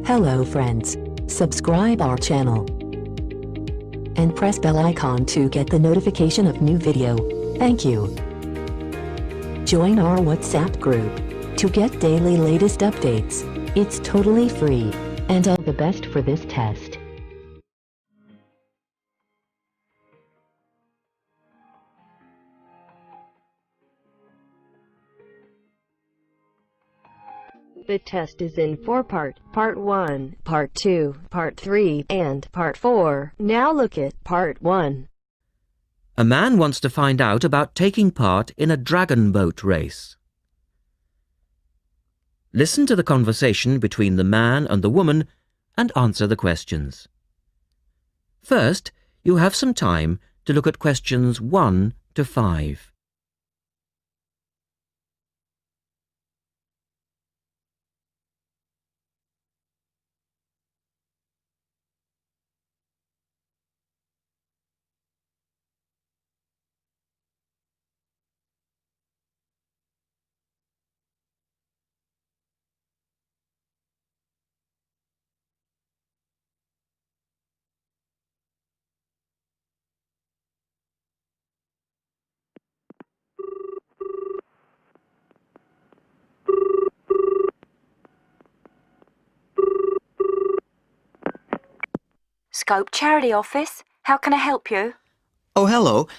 Hello friends, subscribe our channel and press bell icon to get the notification of new video. Thank you. Join our WhatsApp group to get daily latest updates. It's totally free, and all the best for this test. The test is in 4 parts. Part 1, Part 2, Part 3, and Part 4. Now look at Part 1. A man wants to find out about taking part in a dragon boat race. Listen to the conversation between the man and the woman and answer the questions. First, you have some time to look at questions 1 to 5. Scope Charity Office. How can I help you? Oh, hello.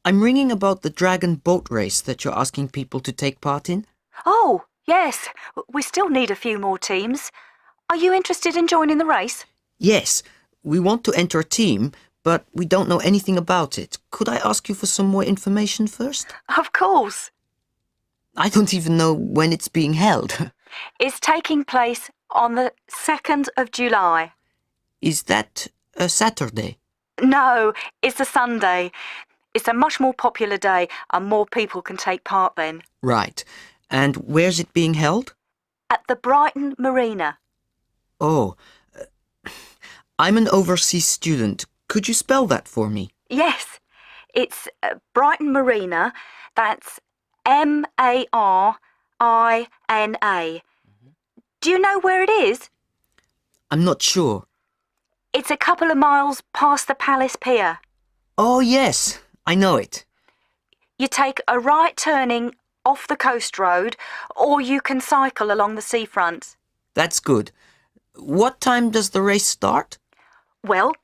I'm ringing about the dragon boat race that you're asking people to take part in. Oh, yes. We still need a few more teams. Are you interested in joining the race? Yes, we want to enter a team, but we don't know anything about it. Could I ask you for some more information first? Of course. I don't even know when it's being held. It's taking place on the 2nd of July. Is that a Saturday? No, it's a Sunday. It's a much more popular day and more people can take part then. Right. And where's it being held? At the Brighton Marina. Oh, I'm an overseas student. Could you spell that for me? Yes, it's Brighton Marina. That's Marina. Do you know where it is? I'm not sure. It's a couple of miles past the Palace Pier. Oh, yes, I know it. You take a right turning off the coast road, or you can cycle along the seafront. That's good. What time does the race start? Well,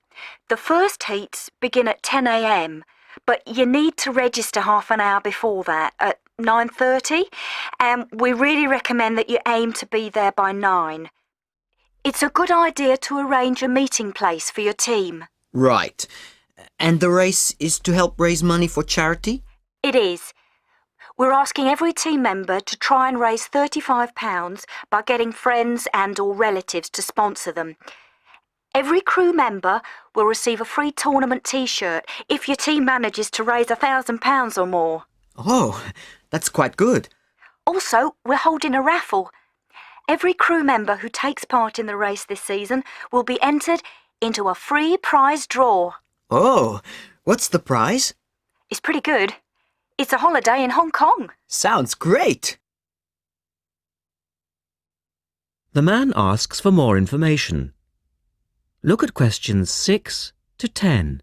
the first heats begin at 10 a.m, but you need to register half an hour before that, at 9:30, and we really recommend that you aim to be there by 9. It's a good idea to arrange a meeting place for your team. Right. And the race is to help raise money for charity? It is. We're asking every team member to try and raise £35 by getting friends and or relatives to sponsor them. Every crew member will receive a free tournament t-shirt if your team manages to raise £1,000 or more. Oh, that's quite good. Also, we're holding a raffle. Every crew member who takes part in the race this season will be entered into a free prize draw. Oh, what's the prize? It's pretty good. It's a holiday in Hong Kong. Sounds great. The man asks for more information. Look at questions 6 to 10.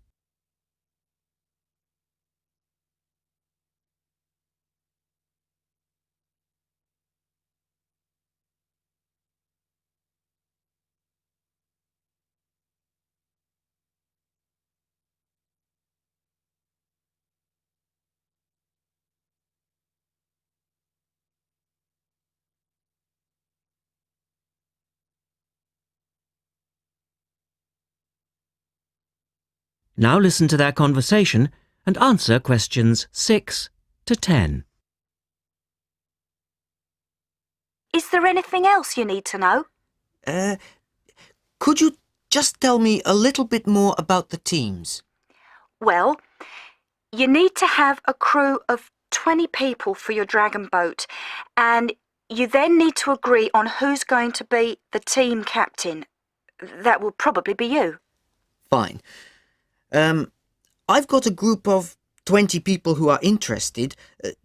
Now listen to their conversation and answer questions 6 to 10. Is there anything else you need to know? Could you just tell me a little bit more about the teams? Well, you need to have a crew of 20 people for your dragon boat, and you then need to agree on who's going to be the team captain. That will probably be you. Fine. I've got a group of 20 people who are interested.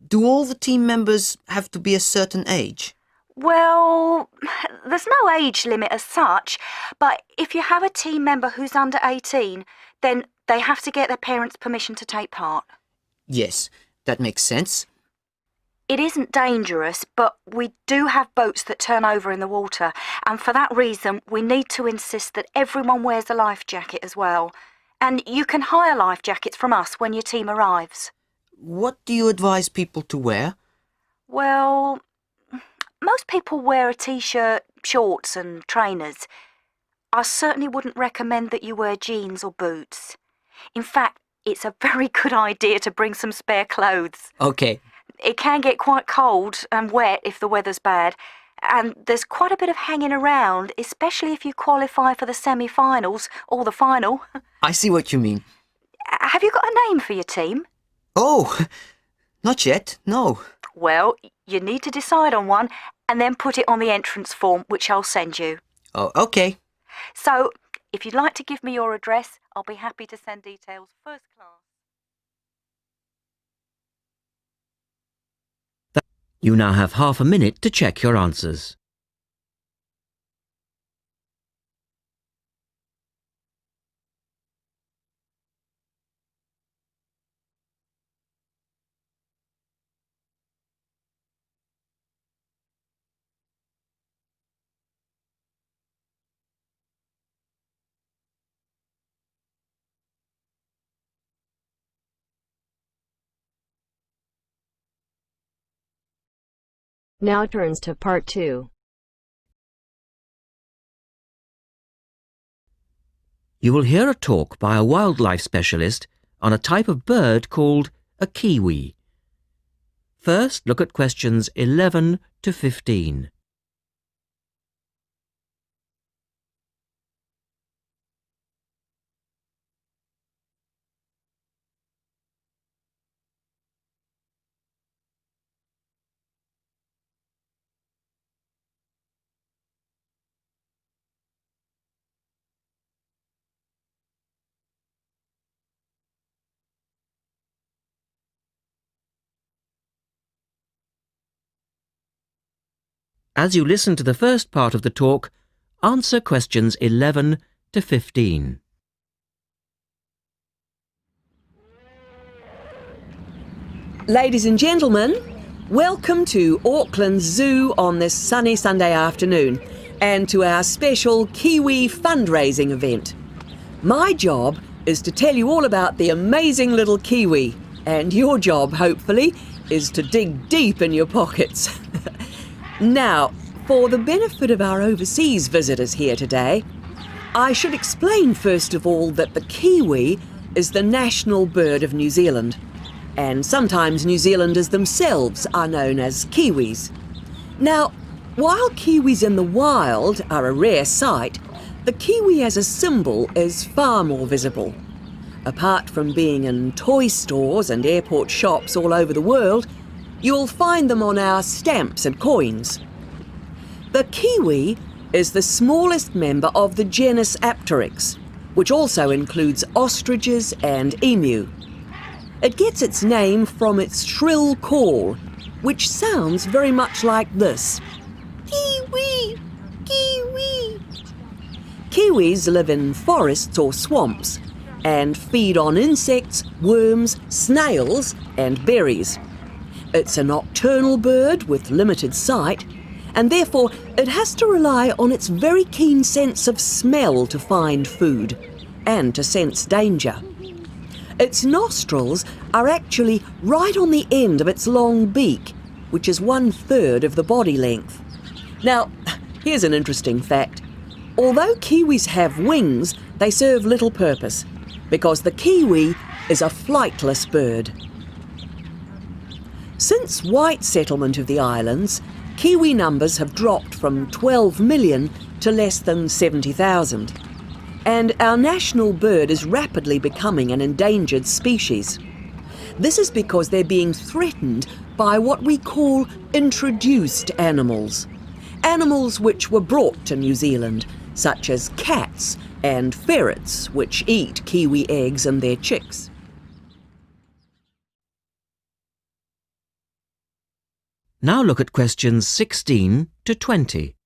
Do all the team members have to be a certain age? Well, there's no age limit as such, but if you have a team member who's under 18, then they have to get their parents' permission to take part. Yes, that makes sense. It isn't dangerous, but we do have boats that turn over in the water, and for that reason we need to insist that everyone wears a life jacket as well. And you can hire life jackets from us when your team arrives. What do you advise people to wear? Well, most people wear a t-shirt, shorts and trainers. I certainly wouldn't recommend that you wear jeans or boots. In fact, it's a very good idea to bring some spare clothes. Okay. It can get quite cold and wet if the weather's bad, and there's quite a bit of hanging around, especially if you qualify for the semi-finals or the final. I see what you mean. Have you got a name for your team? Oh, not yet, no. Well, you need to decide on one and then put it on the entrance form, which I'll send you. Oh, okay. So, if you'd like to give me your address, I'll be happy to send details first class. You now have half a minute to check your answers. Now turns to part 2. You will hear a talk by a wildlife specialist on a type of bird called a kiwi. First, look at questions 11 to 15. As you listen to the first part of the talk, answer questions 11 to 15. Ladies and gentlemen, welcome to Auckland Zoo on this sunny Sunday afternoon and to our special Kiwi fundraising event. My job is to tell you all about the amazing little Kiwi, and your job, hopefully, is to dig deep in your pockets. Now, for the benefit of our overseas visitors here today, I should explain first of all that the kiwi is the national bird of New Zealand, and sometimes New Zealanders themselves are known as kiwis. Now, while kiwis in the wild are a rare sight, the kiwi as a symbol is far more visible. Apart from being in toy stores and airport shops all over the world, you'll find them on our stamps and coins. The kiwi is the smallest member of the genus Apteryx, which also includes ostriches and emu. It gets its name from its shrill call, which sounds very much like this. Kiwi! Kiwi! Kiwis live in forests or swamps and feed on insects, worms, snails and berries. It's a nocturnal bird with limited sight, and therefore it has to rely on its very keen sense of smell to find food and to sense danger. Its nostrils are actually right on the end of its long beak, which is 1/3 of the body length. Now, here's an interesting fact. Although kiwis have wings, they serve little purpose, because the kiwi is a flightless bird. Since white settlement of the islands, kiwi numbers have dropped from 12 million to less than 70,000. And our national bird is rapidly becoming an endangered species. This is because they're being threatened by what we call introduced animals. Animals which were brought to New Zealand, such as cats and ferrets, which eat kiwi eggs and their chicks. Now look at questions 16 to 20.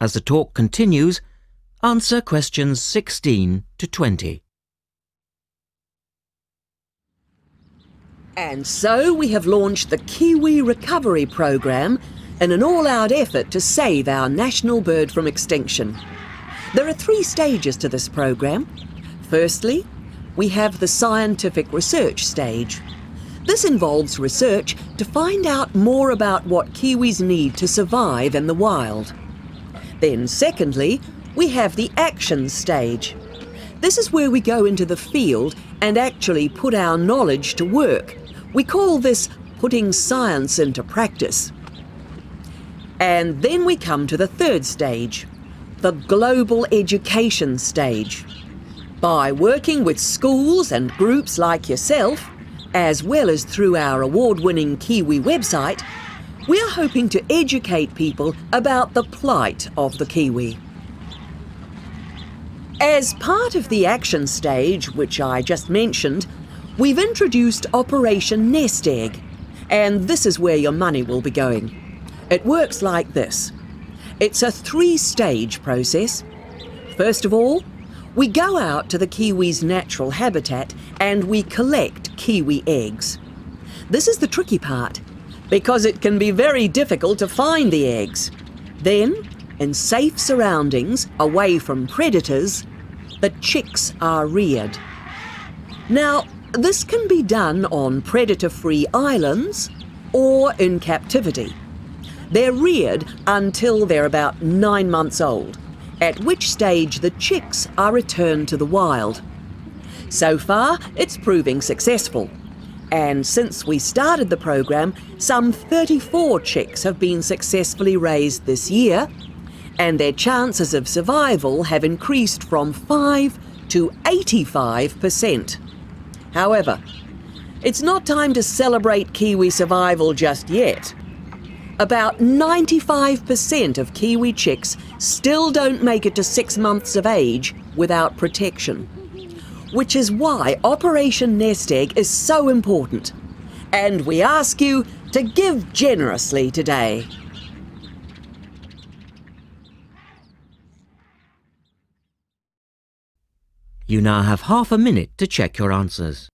As the talk continues, answer questions 16 to 20. And so we have launched the Kiwi Recovery Program in an all-out effort to save our national bird from extinction. There are 3 stages to this program. Firstly, we have the scientific research stage. This involves research to find out more about what kiwis need to survive in the wild. Then secondly, we have the action stage. This is where we go into the field and actually put our knowledge to work. We call this putting science into practice. And then we come to the 3rd stage, the global education stage. By working with schools and groups like yourself, as well as through our award-winning Kiwi website, we are hoping to educate people about the plight of the kiwi. As part of the action stage, which I just mentioned, we've introduced Operation Nest Egg, and this is where your money will be going. It works like this. It's a 3-stage process. First of all, we go out to the kiwi's natural habitat and we collect kiwi eggs. This is the tricky part, because it can be very difficult to find the eggs. Then, in safe surroundings, away from predators, the chicks are reared. Now, this can be done on predator-free islands or in captivity. They're reared until they're about 9 months old, at which stage the chicks are returned to the wild. So far, it's proving successful. And since we started the program, some 34 chicks have been successfully raised this year, and their chances of survival have increased from 5 to 85%. However, it's not time to celebrate kiwi survival just yet. About 95% of kiwi chicks still don't make it to 6 months of age without protection. Which is why Operation Nest Egg is so important. And we ask you to give generously today. You now have half a minute to check your answers.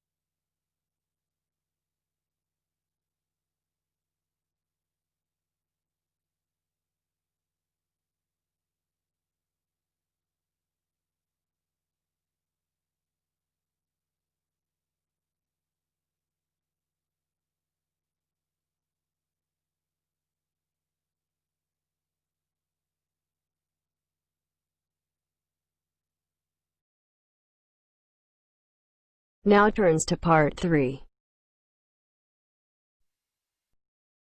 Now turns to part 3.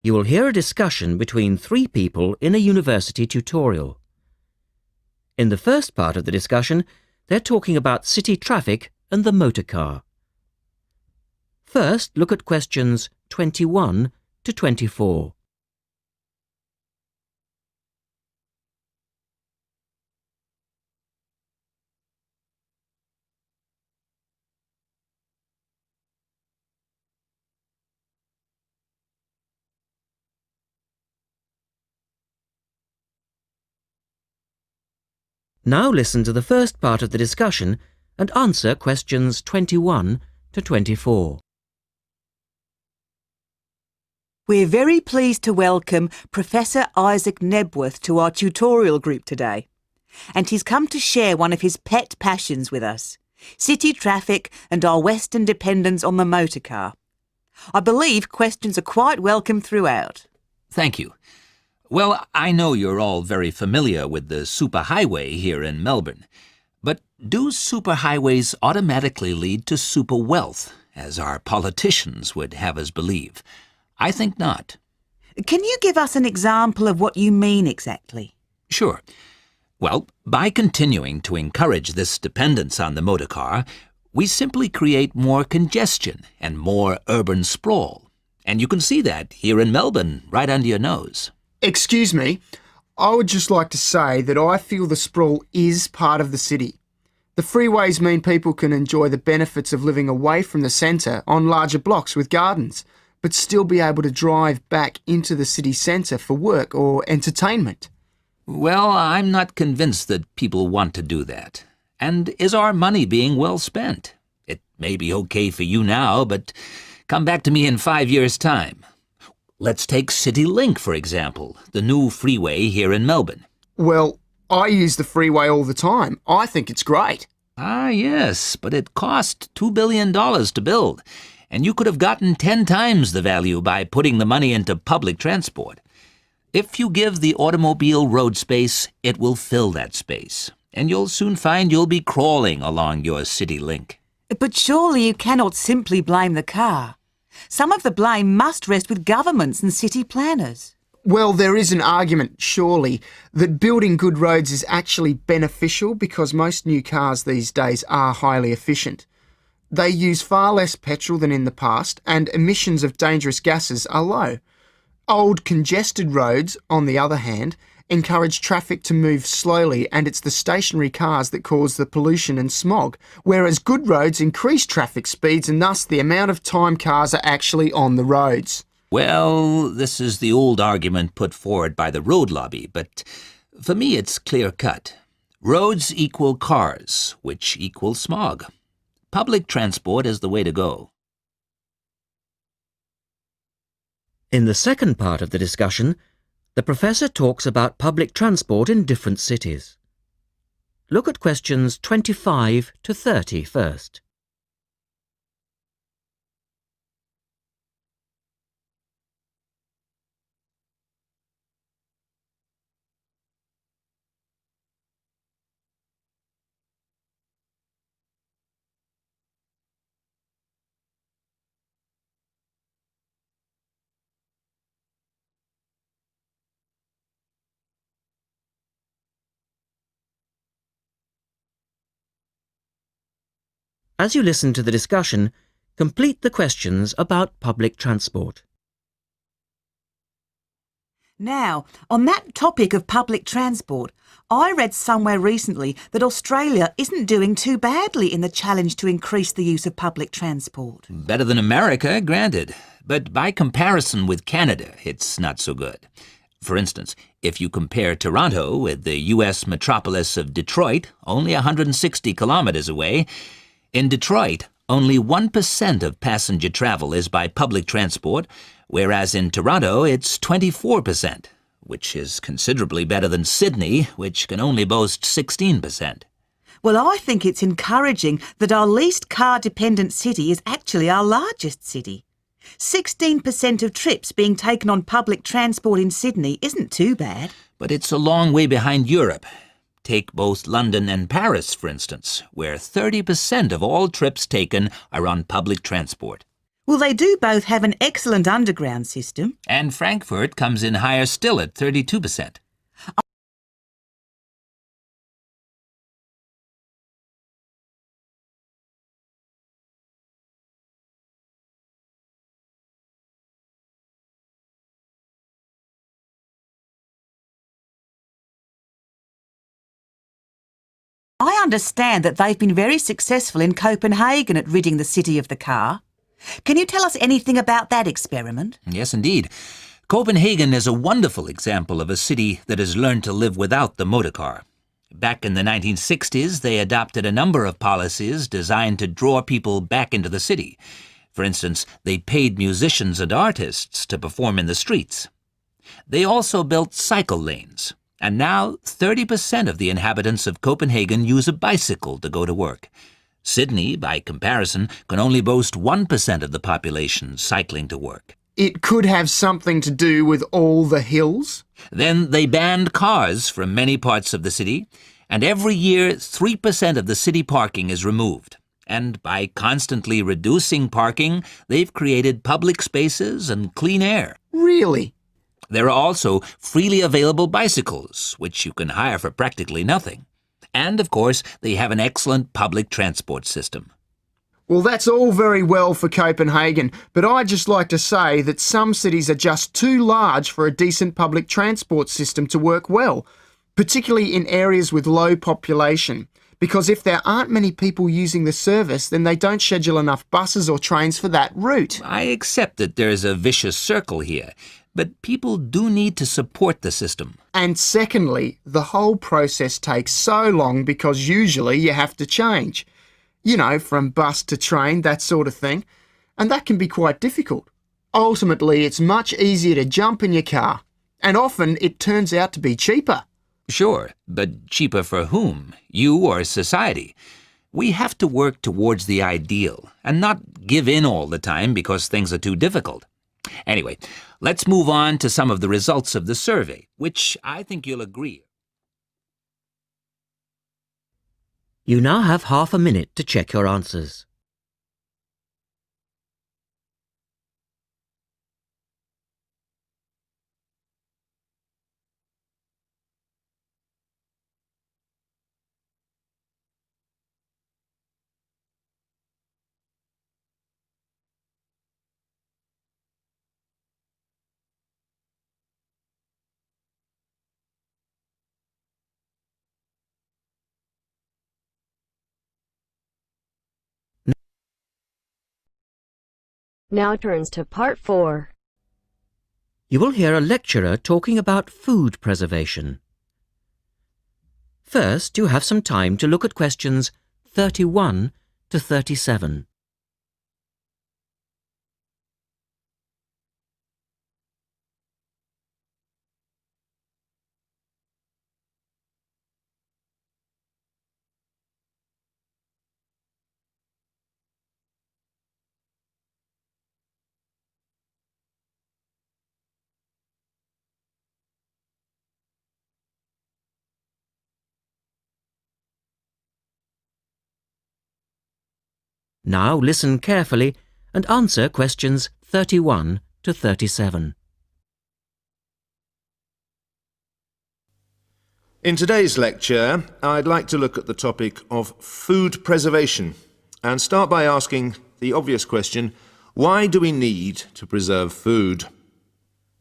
You will hear a discussion between 3 people in a university tutorial. In the first part of the discussion, they're talking about city traffic and the motor car. First, look at questions 21 to 24. Now listen to the first part of the discussion and answer questions 21 to 24. We're very pleased to welcome Professor Isaac Nebworth to our tutorial group today. And he's come to share one of his pet passions with us, city traffic and our Western dependence on the motor car. I believe questions are quite welcome throughout. Thank you. Well, I know you're all very familiar with the superhighway here in Melbourne, but do superhighways automatically lead to super wealth, as our politicians would have us believe? I think not. Can you give us an example of what you mean exactly? Sure. Well, by continuing to encourage this dependence on the motor car, we simply create more congestion and more urban sprawl. And you can see that here in Melbourne, right under your nose. Excuse me, I would just like to say that I feel the sprawl is part of the city. The freeways mean people can enjoy the benefits of living away from the centre on larger blocks with gardens, but still be able to drive back into the city centre for work or entertainment. Well, I'm not convinced that people want to do that. And is our money being well spent? It may be okay for you now, but come back to me in 5 years' time. Let's take CityLink, for example, the new freeway here in Melbourne. Well, I use the freeway all the time. I think it's great. Ah, yes, but it cost $2 billion to build, and you could have gotten 10 times the value by putting the money into public transport. If you give the automobile road space, it will fill that space, and you'll soon find you'll be crawling along your CityLink. But surely you cannot simply blame the car. Some of the blame must rest with governments and city planners. Well, there is an argument, surely, that building good roads is actually beneficial because most new cars these days are highly efficient. They use far less petrol than in the past, and emissions of dangerous gases are low. Old, congested roads, on the other hand, encourage traffic to move slowly, and it's the stationary cars that cause the pollution and smog, whereas good roads increase traffic speeds and thus the amount of time cars are actually on the roads. Well, this is the old argument put forward by the road lobby, but for me it's clear-cut. Roads equal cars, which equal smog. Public transport is the way to go. In the second part of the discussion, the professor talks about public transport in different cities. Look at questions 25 to 30 first. As you listen to the discussion, complete the questions about public transport. Now, on that topic of public transport, I read somewhere recently that Australia isn't doing too badly in the challenge to increase the use of public transport. Better than America, granted, but by comparison with Canada, it's not so good. For instance, if you compare Toronto with the U.S. metropolis of Detroit, only 160 kilometers away, in Detroit, only 1% of passenger travel is by public transport, whereas in Toronto it's 24%, which is considerably better than Sydney, which can only boast 16%. Well, I think it's encouraging that our least car-dependent city is actually our largest city. 16% of trips being taken on public transport in Sydney isn't too bad. But it's a long way behind Europe. Take both London and Paris, for instance, where 30% of all trips taken are on public transport. Well, they do both have an excellent underground system. And Frankfurt comes in higher still at 32%. I understand that they've been very successful in Copenhagen at ridding the city of the car. Can you tell us anything about that experiment? Yes, indeed. Copenhagen is a wonderful example of a city that has learned to live without the motor car. Back in the 1960s, they adopted a number of policies designed to draw people back into the city. For instance, they paid musicians and artists to perform in the streets. They also built cycle lanes. And now 30% of the inhabitants of Copenhagen use a bicycle to go to work. Sydney, by comparison, can only boast 1% of the population cycling to work. It could have something to do with all the hills? Then they banned cars from many parts of the city, and every year 3% of the city parking is removed. And by constantly reducing parking, they've created public spaces and clean air. Really? There are also freely available bicycles, which you can hire for practically nothing. And, of course, they have an excellent public transport system. Well, that's all very well for Copenhagen, but I'd just like to say that some cities are just too large for a decent public transport system to work well, particularly in areas with low population. Because if there aren't many people using the service, then they don't schedule enough buses or trains for that route. I accept that there is a vicious circle here, but people do need to support the system. And secondly, the whole process takes so long because usually you have to change. You know, from bus to train, that sort of thing. And that can be quite difficult. Ultimately, it's much easier to jump in your car. And often it turns out to be cheaper. Sure, but cheaper for whom? You or society? We have to work towards the ideal and not give in all the time because things are too difficult. Anyway, let's move on to some of the results of the survey, which I think you'll agree. You now have half a minute to check your answers. Now turns to part 4. You will hear a lecturer talking about food preservation. First, you have some time to look at questions 31 to 37. Now listen carefully and answer questions 31 to 37. In today's lecture, I'd like to look at the topic of food preservation and start by asking the obvious question, why do we need to preserve food?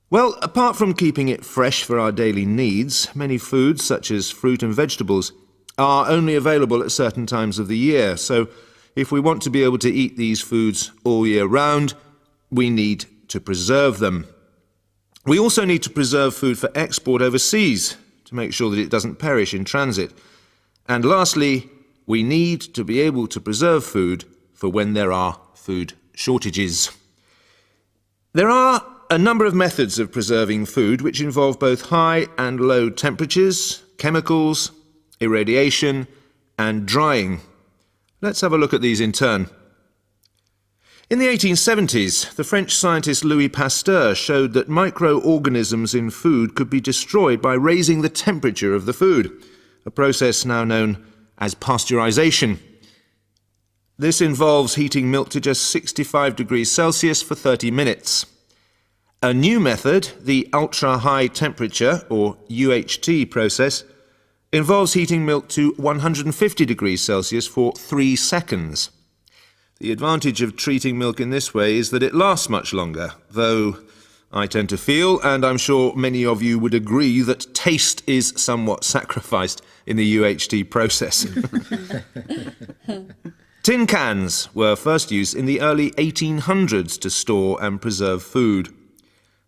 Well, apart from keeping it fresh for our daily needs, many foods, such as fruit and vegetables, are only available at certain times of the year, so if we want to be able to eat these foods all year round, we need to preserve them. We also need to preserve food for export overseas to make sure that it doesn't perish in transit. And lastly, we need to be able to preserve food for when there are food shortages. There are a number of methods of preserving food which involve both high and low temperatures, chemicals, irradiation, and drying. Let's have a look at these in turn. In the 1870s, the French scientist Louis Pasteur showed that microorganisms in food could be destroyed by raising the temperature of the food, a process now known as pasteurization. This involves heating milk to just 65 degrees Celsius for 30 minutes. A new method, the ultra-high temperature, or UHT process, involves heating milk to 150 degrees Celsius for 3 seconds. The advantage of treating milk in this way is that it lasts much longer, though I tend to feel, and I'm sure many of you would agree, that taste is somewhat sacrificed in the UHT process. Tin cans were first used in the early 1800s to store and preserve food.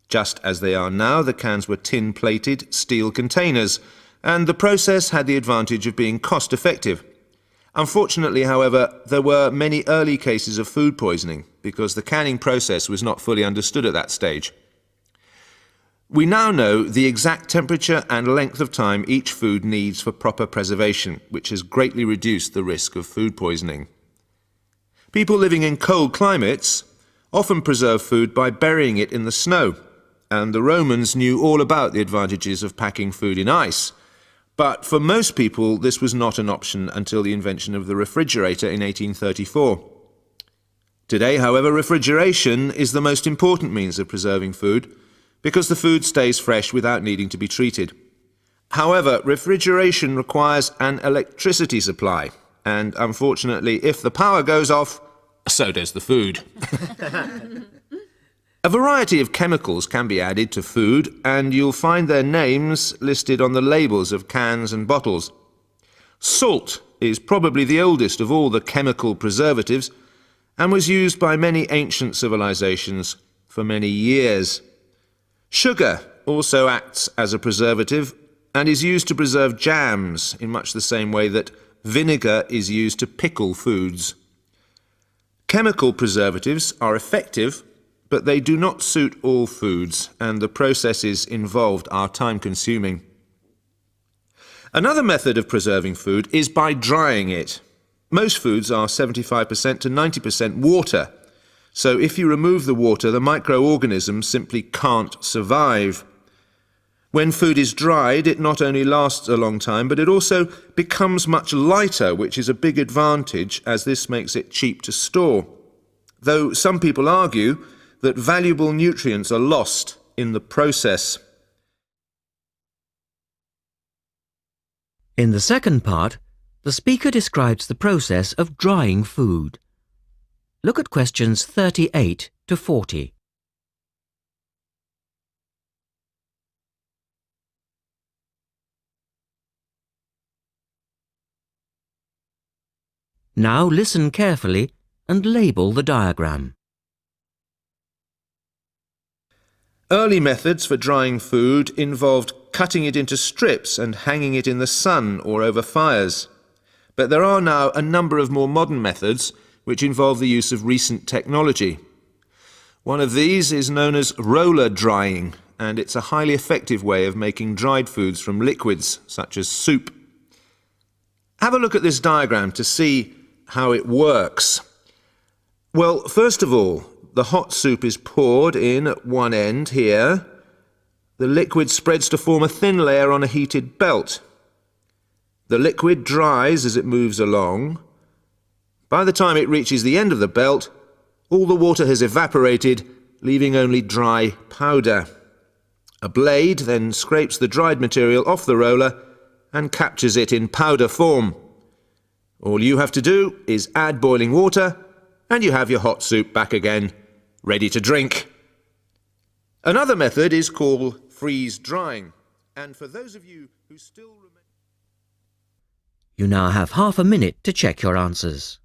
Just as they are now, the cans were tin-plated steel containers, and the process had the advantage of being cost-effective. Unfortunately, however, there were many early cases of food poisoning because the canning process was not fully understood at that stage. We now know the exact temperature and length of time each food needs for proper preservation, which has greatly reduced the risk of food poisoning. People living in cold climates often preserve food by burying it in the snow, and the Romans knew all about the advantages of packing food in ice. But for most people, this was not an option until the invention of the refrigerator in 1834. Today, however, refrigeration is the most important means of preserving food because the food stays fresh without needing to be treated. However, refrigeration requires an electricity supply, and unfortunately, if the power goes off, so does the food. A variety of chemicals can be added to food, and you'll find their names listed on the labels of cans and bottles. Salt is probably the oldest of all the chemical preservatives, and was used by many ancient civilizations for many years. Sugar also acts as a preservative and is used to preserve jams in much the same way that vinegar is used to pickle foods. Chemical preservatives are effective, but they do not suit all foods, and the processes involved are time-consuming. Another method of preserving food is by drying it. Most foods are 75% to 90% water, so if you remove the water, the microorganisms simply can't survive. When food is dried, it not only lasts a long time, but it also becomes much lighter, which is a big advantage, as this makes it cheap to store. Though some people argue that valuable nutrients are lost in the process. In the second part, the speaker describes the process of drying food. Look at questions 38 to 40. Now listen carefully and label the diagram. Early methods for drying food involved cutting it into strips and hanging it in the sun or over fires. But there are now a number of more modern methods which involve the use of recent technology. One of these is known as roller drying, and it's a highly effective way of making dried foods from liquids, such as soup. Have a look at this diagram to see how it works. Well, first of all, the hot soup is poured in at one end here. The liquid spreads to form a thin layer on a heated belt. The liquid dries as it moves along. By the time it reaches the end of the belt, all the water has evaporated, leaving only dry powder. A blade then scrapes the dried material off the roller and captures it in powder form. All you have to do is add boiling water, and you have your hot soup back again, ready to drink. Another method is called freeze drying, and for those of you who still remember... You now have half a minute to check your answers.